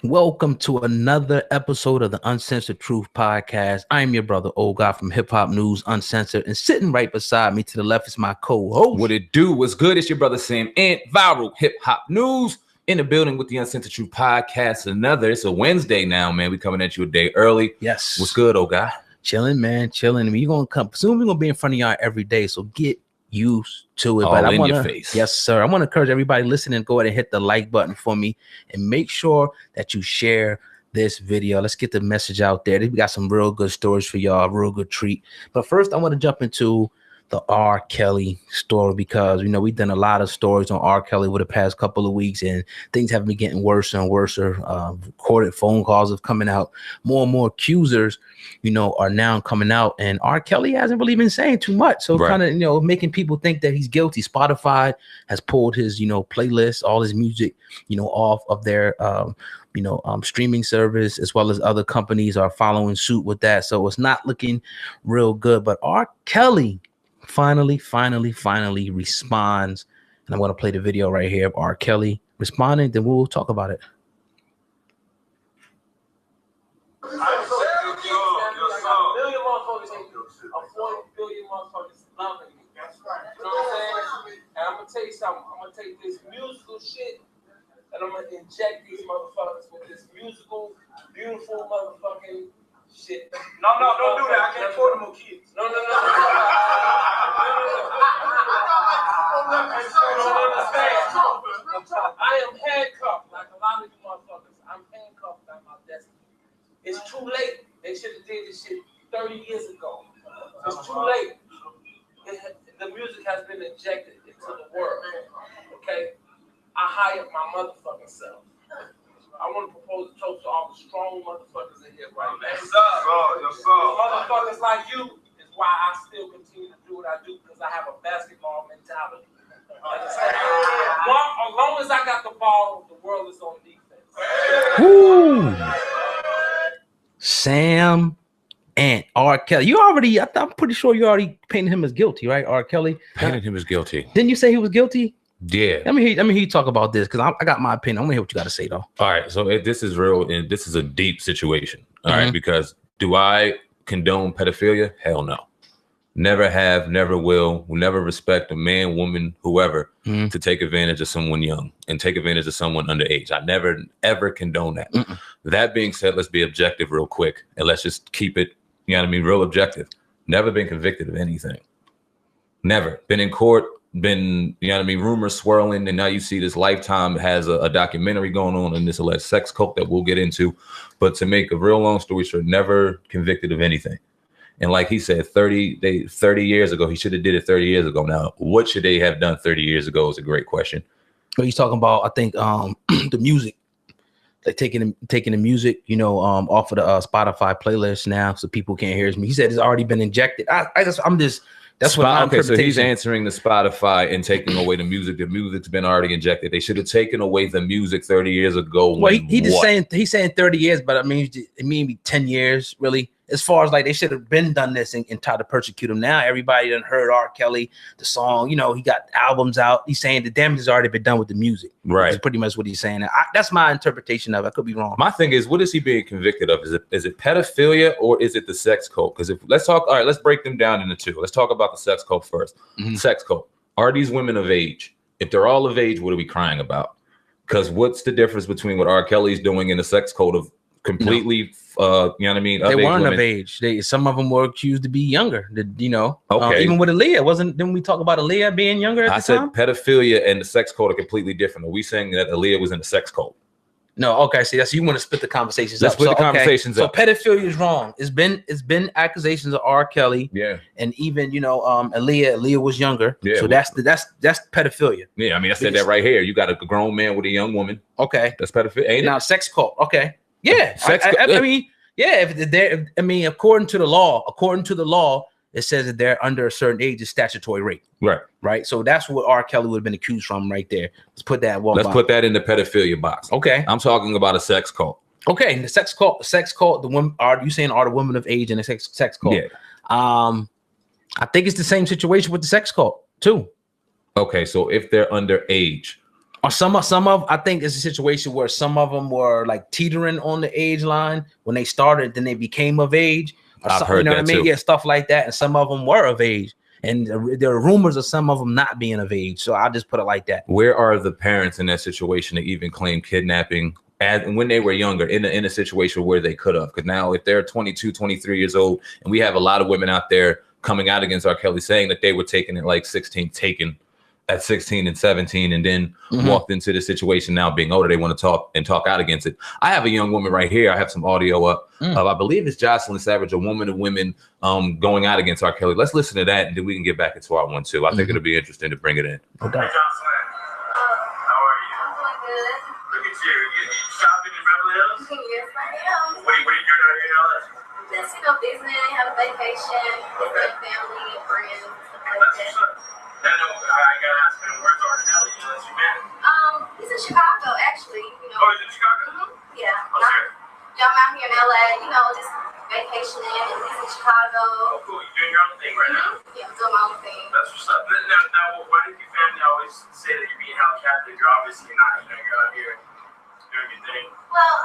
Welcome to another episode of the Uncensored Truth Podcast. I'm your brother, Old Guy from Hip Hop News Uncensored, and sitting right beside me to the left is my co-host. What it do? What's good? It's your brother Sam and Viral Hip Hop News in the building with the Uncensored Truth Podcast. It's a Wednesday now, man. We coming at you a day early. Yes. What's good, old guy? Chilling, man. Chilling. I mean, you're gonna come soon. We're gonna be in front of y'all every day, so get used to it. All in your face. Yes, sir. I want to encourage everybody listening, go ahead and hit the like button for me and make sure that you share this video. Let's get the message out there. We got some real good stories for y'all, real good treat. But first, I want to jump into the R. Kelly story because, you know, we've done a lot of stories on R. Kelly over the past couple of weeks and things have been getting worse and worse. Recorded phone calls have coming out. More and more accusers, you know, are now coming out, and R. Kelly hasn't really been saying too much. So kind of, you know, making people think that he's guilty. Spotify has pulled his, you know, playlist, all his music, you know, off of their, streaming service, as well as other companies are following suit with that. So it's not looking real good. But R. Kelly finally responds, and I'm going to play the video right here of R. Kelly responding. Then we'll talk about it. And I'm gonna tell you something. I'm gonna take this musical shit and I'm gonna inject these motherfuckers with this musical, beautiful motherfucking shit. No, don't do that. I can't afford no more kids. No. You don't understand. I am handcuffed like a lot of you motherfuckers. I'm handcuffed by my destiny. It's too late. They should have did this shit 30 years ago. It's too late. The music has been injected into the world. Okay? I hired my motherfucking self. I want to propose a toast to all the strong motherfuckers in here right now. Yes, sir. Motherfuckers like you is why I still continue to do what I do, because I have a basketball mentality. As long as I got the ball, the world is on defense. Woo! Sam and R. Kelly. I'm pretty sure you already painted him as guilty, right? R. Kelly Painted him as guilty. Didn't you say he was guilty? Yeah. Let me hear you talk about this, because I got my opinion. I want to hear what you got to say, though. All right. So this is real, and this is a deep situation. All right. Because do I condone pedophilia? Hell no. Never have, never will never respect a man, woman, whoever to take advantage of someone young and take advantage of someone underage. I never, ever condone that. That being said, let's be objective real quick, and let's just keep it, you know what I mean, real objective. Never been convicted of anything. Never. Been in court, been, you know what I mean, rumors swirling, and now you see this Lifetime has a documentary going on in this alleged sex cult that we'll get into. But to make a real long story short, never convicted of anything. And like he said, 30 years ago, he should have did it 30 years ago. Now, what should they have done 30 years ago is a great question. Well, he's talking about, I think, the music. Like taking the music, you know, off of the Spotify playlist now, so people can't hear me. He said it's already been injected. That's what I'm okay. So he's answering the Spotify and taking away the music. The music's been already injected. They should have taken away the music 30 years ago. Well, he's saying 30 years, but I mean, it mean 10 years really. As far as like they should have been done this and tried to persecute him. Now everybody done heard R. Kelly, the song, you know, he got albums out. He's saying the damage has already been done with the music. Right. That's pretty much what he's saying. That's my interpretation of it. I could be wrong. My thing is, what is he being convicted of? Is it pedophilia or is it the sex cult? Because let's break them down into two. Let's talk about the sex cult first. Sex cult. Are these women of age? If they're all of age, what are we crying about? Because what's the difference between what R. Kelly's doing in the sex cult of completely, you know what I mean? They weren't of age. Some of them were accused to be younger. You know, okay. Even with Aaliyah, didn't we talk about Aaliyah being younger at the time? I said pedophilia and the sex cult are completely different. Are we saying that Aaliyah was in the sex cult? No, okay. See, that's you want to split the conversations. Let's split the conversations up. So pedophilia is wrong. It's been accusations of R. Kelly. Yeah, and even Aaliyah was younger. Yeah, so that's pedophilia. Yeah, I mean I said that right here. You got a grown man with a young woman. Okay, that's pedophilia. Ain't now it? Sex cult. Okay. Yeah, I mean, yeah. According to the law, it says that they're under a certain age, is statutory rape. Right. So that's what R. Kelly would have been accused from right there. Let's put that in one box. Put that in the pedophilia box. Okay. I'm talking about a sex cult. Okay, the sex cult. The women are the women of age in a sex cult? Yeah. I think it's the same situation with the sex cult too. Okay, so if they're underage, Or some of I think it's a situation where some of them were like teetering on the age line when they started, then they became of age. Or I've heard you know that what I mean? too. Yeah, stuff like that. And some of them were of age. And there are rumors of some of them not being of age. So I'll just put it like that. Where are the parents in that situation to even claim kidnapping and when they were younger in a situation where they could have? Because now if they're 22, 23 years old, and we have a lot of women out there coming out against R. Kelly saying that they were taken at like 16, taken at 16 and 17, and then walked into the situation now being older. They want to talk out against it. I have a young woman right here. I have some audio up. I believe it's Jocelyn Savage, a woman of women going out against R. Kelly. Let's listen to that, and then we can get back into our one too. I think it'll be interesting to bring it in. Okay. Hey, Jocelyn. How are you? I'm doing good. Look at you. You shopping in Beverly Hills? Yes, I am. What are you doing out here in LA? Just, visiting, have a vacation, visiting family and friends, stuff like That's that. what's up. I know I gotta ask him, where's R. Kelly? You met him? He's in Chicago, actually. Oh, he's in Chicago? Yeah. Oh, sure. I'm out here in LA, just vacationing, and he's in Chicago. Oh, cool. You're doing your own thing right now? Yeah, I'm doing my own thing. That's what's up. Now, why did your family always say that you're being held captive? You're obviously not. You're out here doing your thing. Well,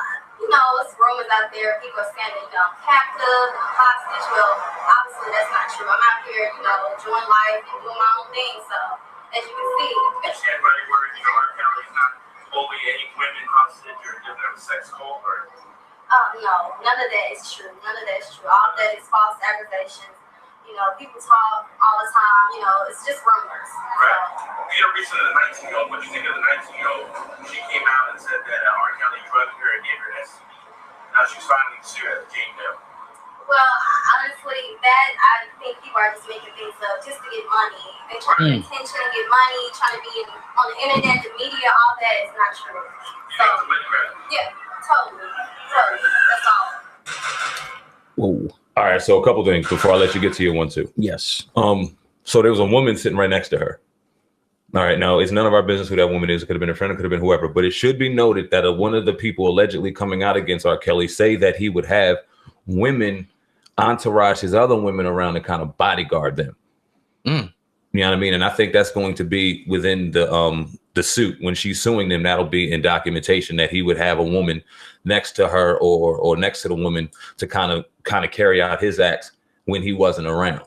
it's rumors out there. People are saying that I'm captive, I'm hostage. Well, obviously that's not true. I'm out here, enjoying life and doing my own thing. So, as you can see. Is everybody worried, R. Kelly's not holding any women hostage or giving them a sex cult? Or No, none of that is true. None of that is true. All of that is false accusations. People talk all the time. It's just rumors. right. Recently, the 19-year-old, what do you think of the 19-year-old? She came out and said that R. Kelly drugged her and gave her an STD. Now she's finally sued at the Jane Doe. Well, honestly, I think people are just making things up just to get money. They try to get attention, get money, trying to be on the internet, the media, all that is not true. You think it's a money grab? Yeah, totally. That's all. Whoa. All right, so a couple things before I let you get to your one too. Yes. So there was a woman sitting right next to her. All right, now it's none of our business who that woman is. It could have been a friend, it could have been whoever, but it should be noted that one of the people allegedly coming out against R. Kelly say that he would have women entourage his other women around to kind of bodyguard them. You know what I mean? And I think that's going to be within the suit when she's suing them. That'll be in documentation that he would have a woman next to her or next to the woman to kind of carry out his acts when he wasn't around,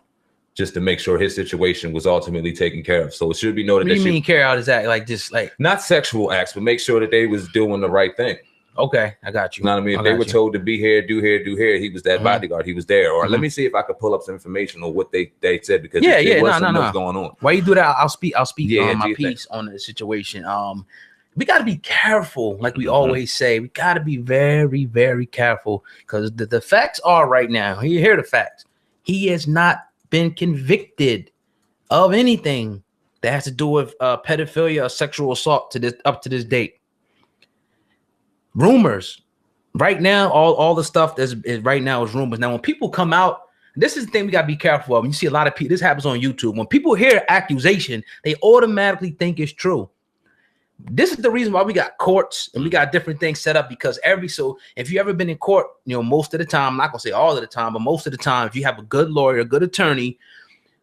just to make sure his situation was ultimately taken care of. So it should be noted What do that you mean carry out his act? Like just like not sexual acts, but make sure that they was doing the right thing. okay, I got you. You know what I mean? If they were told to be here, do here, do here, he was that bodyguard. He was there. Or let me see if I could pull up some information on what they said, because there was something else going on. Why you do that? I'll speak on my do your piece on the situation. We got to be careful, like we always say. We got to be very, very careful, because the facts are right now. You hear the facts. He has not been convicted of anything that has to do with pedophilia or sexual assault up to this date. Rumors right now, all the stuff is right now is rumors. Now, when people come out, this is the thing we got to be careful of. You see a lot of people, this happens on YouTube. When people hear accusation, they automatically think it's true. This is the reason why we got courts and we got different things set up, because if you ever been in court, most of the time, I'm not gonna say all of the time, but most of the time, if you have a good lawyer, a good attorney,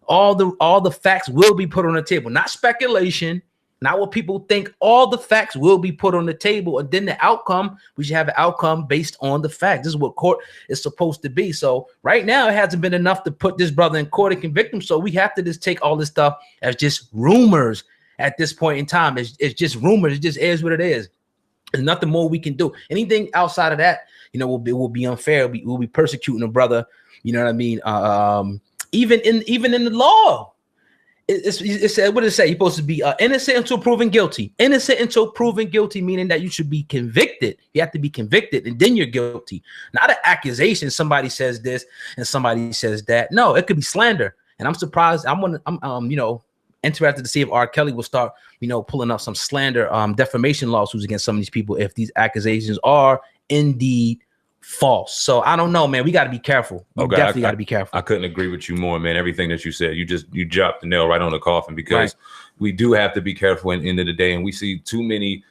all the facts will be put on the table. Not speculation, not what people think. All the facts will be put on the table, and then the outcome, we should have an outcome based on the facts. This is what court is supposed to be. So right now, it hasn't been enough to put this brother in court and convict him. So we have to just take all this stuff as just rumors. At this point in time, it's just rumors. It just is what it is. There's nothing more we can do. Anything outside of that, will be unfair. We'll be persecuting a brother. You know what I mean? Even in the law, it said, what did it say? You're supposed to be innocent until proven guilty. Innocent until proven guilty, meaning that you should be convicted. You have to be convicted, and then you're guilty. Not an accusation. Somebody says this and somebody says that. No, it could be slander. And I'm surprised. I'm interested to see if R. Kelly will start, pulling up some slander, defamation lawsuits against some of these people if these accusations are indeed false. So I don't know, man. We got to be careful. We definitely got to be careful. I couldn't agree with you more, man. Everything that you said, you dropped the nail right on the coffin, because we do have to be careful at the end of the day. And we see too many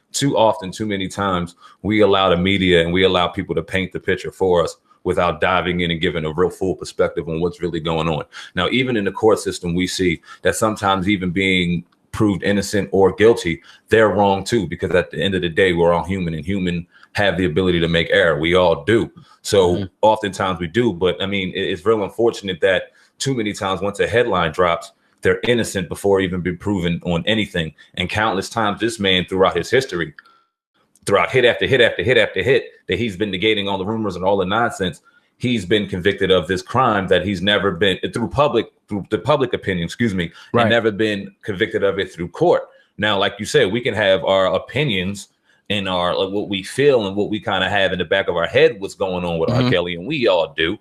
times we allow the media and we allow people to paint the picture for us without diving in and giving a real full perspective on what's really going on. Now, even in the court system, we see that sometimes even being proved innocent or guilty, they're wrong too, because at the end of the day, we're all human, and human have the ability to make error. We all do. So oftentimes we do, but I mean, it's real unfortunate that too many times once a headline drops, they're innocent before even being proven on anything. And countless times this man throughout his history, throughout hit after hit after hit after hit, that he's been negating all the rumors and all the nonsense, he's been convicted of this crime that he's never been through the public opinion, and never been convicted of it through court. Now, like you said, we can have our opinions and our like what we feel and what we kind of have in the back of our head, what's going on with R. Kelly, and we all do.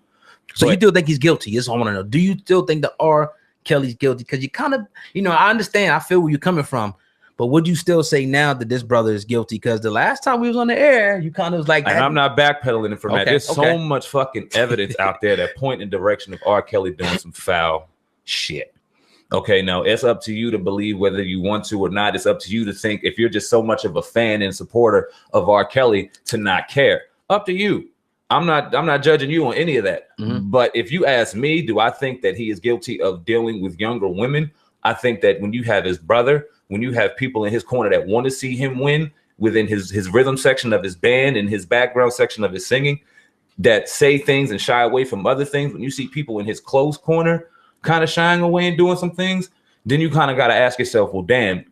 So you still think he's guilty? That's all I want to know. Do you still think that R. Kelly's guilty? Because you kind of, I understand. I feel where you're coming from. But would you still say now that this brother is guilty? Because the last time we was on the air, you kind of was like, and I'm not backpedaling it from that. There's so much fucking evidence out there that point in the direction of R. Kelly doing some foul shit. Okay, now it's up to you to believe whether you want to or not. It's up to you to think, if you're just so much of a fan and supporter of R. Kelly, to not care. Up to you. I'm not judging you on any of that. But if you ask me, do I think that he is guilty of dealing with younger women? I think that when you have his brother, when you have people in his corner that want to see him win within his rhythm section of his band and his background section of his singing, that say things and shy away from other things, when you see people in his close corner kind of shying away and doing some things, then you kind of got to ask yourself, well, damn,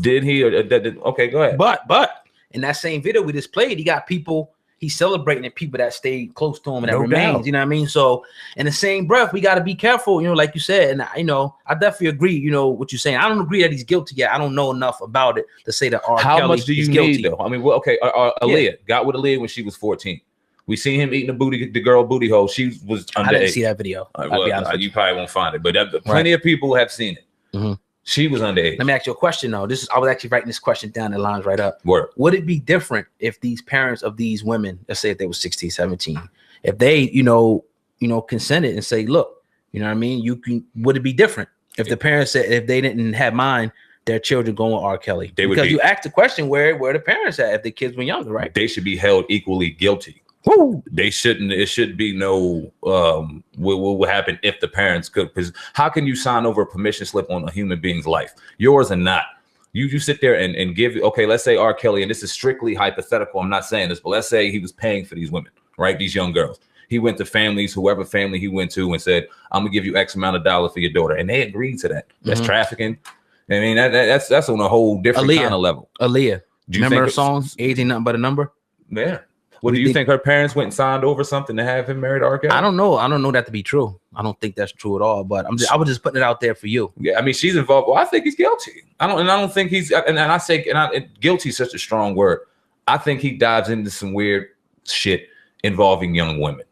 did he or did, okay, go ahead. But in that same video we just played, he got people, he's celebrating the people that stayed close to him and that remains, you know what I mean? So in the same breath, we got to be careful, like you said. And I definitely agree, what you're saying. I don't agree that he's guilty yet. I don't know enough about it to say that R. How Kelly much do you is need guilty. though? I mean, Aaliyah got with Aaliyah when she was 14. We seen him eating the girl booty hole. She was underage. I didn't see that video. You probably won't find it, but plenty of people have seen it. She was underage. Let me ask you a question though. I was actually writing this question down. The lines right up. Word. Would it be different if these parents of these women, let's say if they were 16, 17, if they, consented and say, look, you know what I mean? Would it be different if the parents said, if they didn't have mind their children going with R. Kelly? Because you asked the question where the parents at if the kids were younger, right? They should be held equally guilty. Woo. They shouldn't. It should be no. What will happen if the parents could? Because how can you sign over a permission slip on a human being's life, yours and not? You sit there and give. Okay, let's say R. Kelly, and this is strictly hypothetical. I'm not saying this, but let's say he was paying for these women, right? These young girls. He went to families, whoever family he went to, and said, "I'm gonna give you X amount of dollars for your daughter," and they agreed to that. That's trafficking. I mean, that's on a whole different kind of level. Aaliyah, do you remember her songs? "Age Ain't Nothing But a Number"? Yeah. What do you think her parents went and signed over something to have him married R. Kelly? I don't know. I don't know that to be true. I don't think that's true at all. But I was just putting it out there for you. Yeah, I mean, she's involved. Well, I think he's guilty. I don't think he's. Guilty is such a strong word. I think he dives into some weird shit involving young women,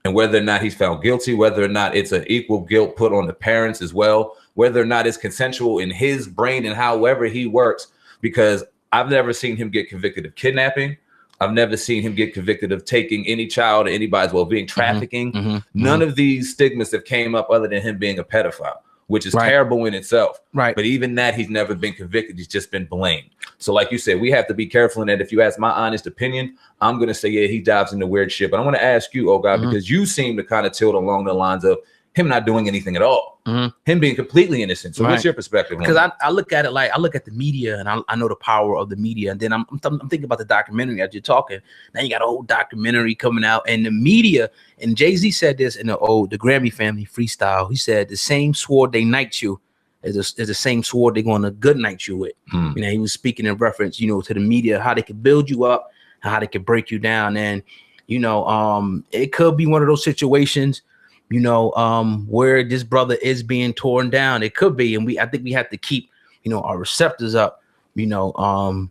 and whether or not he's found guilty, whether or not it's an equal guilt put on the parents as well, whether or not it's consensual in his brain and however he works. Because I've never seen him get convicted of kidnapping. I've never seen him get convicted of taking any child or anybody's well-being, trafficking. None of these stigmas have came up other than him being a pedophile, which is terrible in itself. Right. But even that, he's never been convicted. He's just been blamed. So like you said, we have to be careful in that. If you ask my honest opinion, I'm going to say, yeah, he dives into weird shit. But I want to ask you, oh God, because you seem to kind of tilt along the lines of him not doing anything at all, him being completely innocent. So what's your perspective? Because I look at it like I look at the media, and I know the power of the media, and then I'm thinking about the documentary as you're talking. Now you got a whole documentary coming out, and the media, and Jay-Z said this in the Grammy Family freestyle. He said the same sword they knight you is the same sword they're going to good night you with. He was speaking in reference, to the media, how they could build you up, and how they could break you down, and it could be one of those situations. Where this brother is being torn down. It could be, and I think we have to keep, our receptors up, because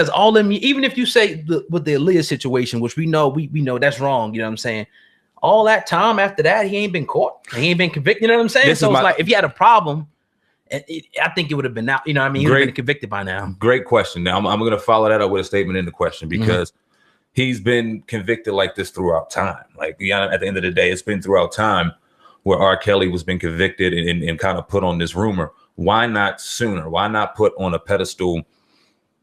all of them, even if you say with the Aaliyah situation, which we know that's wrong, you know what I'm saying? All that time after that, he ain't been caught. He ain't been convicted, you know what I'm saying? So it's like, if you had a problem, I think it would have been out, he would have been convicted by now. Great question. Now, I'm going to follow that up with a statement in the question, because he's been convicted like this throughout time. Like, at the end of the day, it's been throughout time where R. Kelly was been convicted and kind of put on this rumor. Why not sooner? Why not put on a pedestal?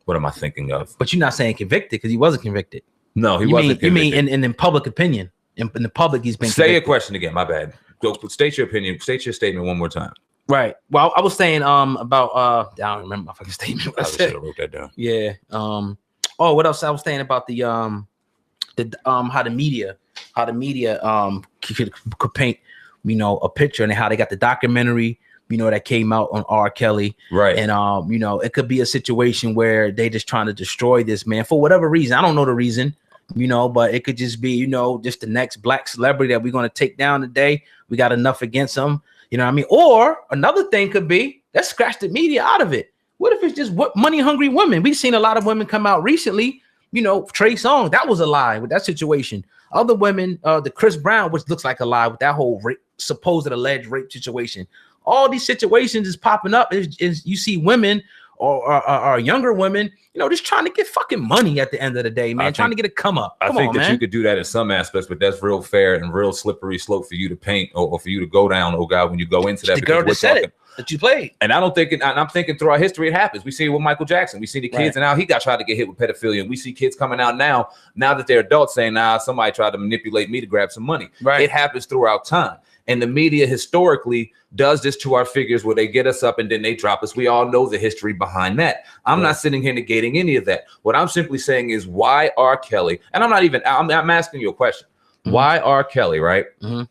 What am I thinking of? But you're not saying convicted, because he wasn't convicted. No, he wasn't convicted. You mean in public opinion? In the public, he's been Say convicted. your question again. My bad. Go state your opinion. State your statement one more time. Right. Well, I was saying about I don't remember my fucking statement. What I should said. have wrote that down. Yeah. Oh, what else I was saying about the how the media could paint, you know, a picture, and how they got the documentary, you know, that came out on R. Kelly. Right. And you know, it could be a situation where they just trying to destroy this man for whatever reason. I don't know the reason, you know, but it could just be, you know, just the next black celebrity that we're going to take down today. We got enough against them. You know what I mean? Or another thing could be, let's scratch the media out of it. What if it's just what money hungry women? We've seen a lot of women come out recently. You know, Trey Songz, that was a lie with that situation. Other women, the Chris Brown, which looks like a lie with that whole rape, supposed alleged rape situation. All these situations is popping up. Is you see women or younger women, you know, just trying to get fucking money at the end of the day, man. Trying to get a come up. I think that you could do that in some aspects, but that's real fair and real slippery slope for you to paint or for you to go down, oh God, when you go into that. The girl that said it, that you played. And I'm thinking throughout history, it happens. We see it with Michael Jackson. We see the kids, and now he got tried to get hit with pedophilia. And we see kids coming out now that they're adults saying, nah, somebody tried to manipulate me to grab some money. Right. It happens throughout time. And the media historically does this to our figures where they get us up and then they drop us. We all know the history behind that. I'm not sitting here negating any of that. What I'm simply saying is why R. Kelly, and I'm asking you a question. Mm-hmm. Why R. Kelly, right? Mm-hmm.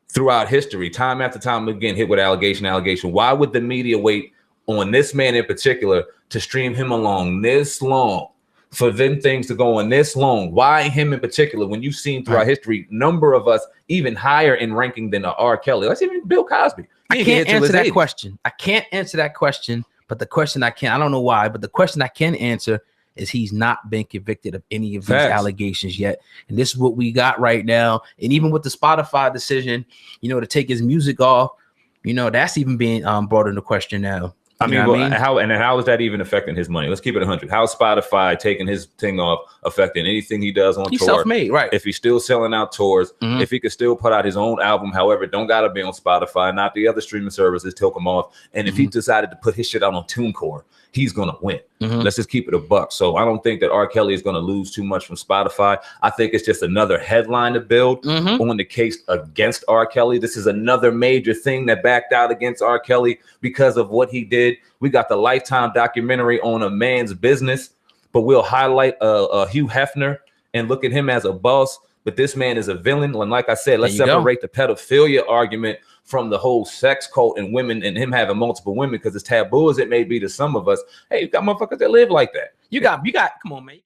Throughout history, time after time, again, hit with allegation. Why would the media wait on this man in particular to stream him along this long? For them things to go on this long, why him in particular? When you've seen throughout history, number of us even higher in ranking than R. Kelly. Let's even Bill Cosby. I can't answer that question. I can't answer that question. But the question I don't know why, but the question I can answer is he's not been convicted of any of these allegations yet. And this is what we got right now. And even with the Spotify decision, you know, to take his music off, you know, that's even being brought into question now. I mean, how is that even affecting his money? Let's keep it 100. How is Spotify taking his thing off affecting anything he does on tour? He's self-made, right? If he's still selling out tours, if he could still put out his own album, however, don't gotta be on Spotify, not the other streaming services took him off. And if he decided to put his shit out on TuneCore, he's gonna win. Let's just keep it a buck. So I don't think that R. Kelly is gonna lose too much from Spotify. I think it's just another headline to build on the case against R. Kelly. This is another major thing that backed out against R. Kelly because of what he did. We got the Lifetime documentary on a man's business, but we'll highlight Hugh Hefner and look at him as a boss. But this man is a villain. And like I said, let's separate the pedophilia argument from the whole sex cult and women and him having multiple women, because as taboo as it may be to some of us, hey, you got motherfuckers that live like that. You got, come on, man.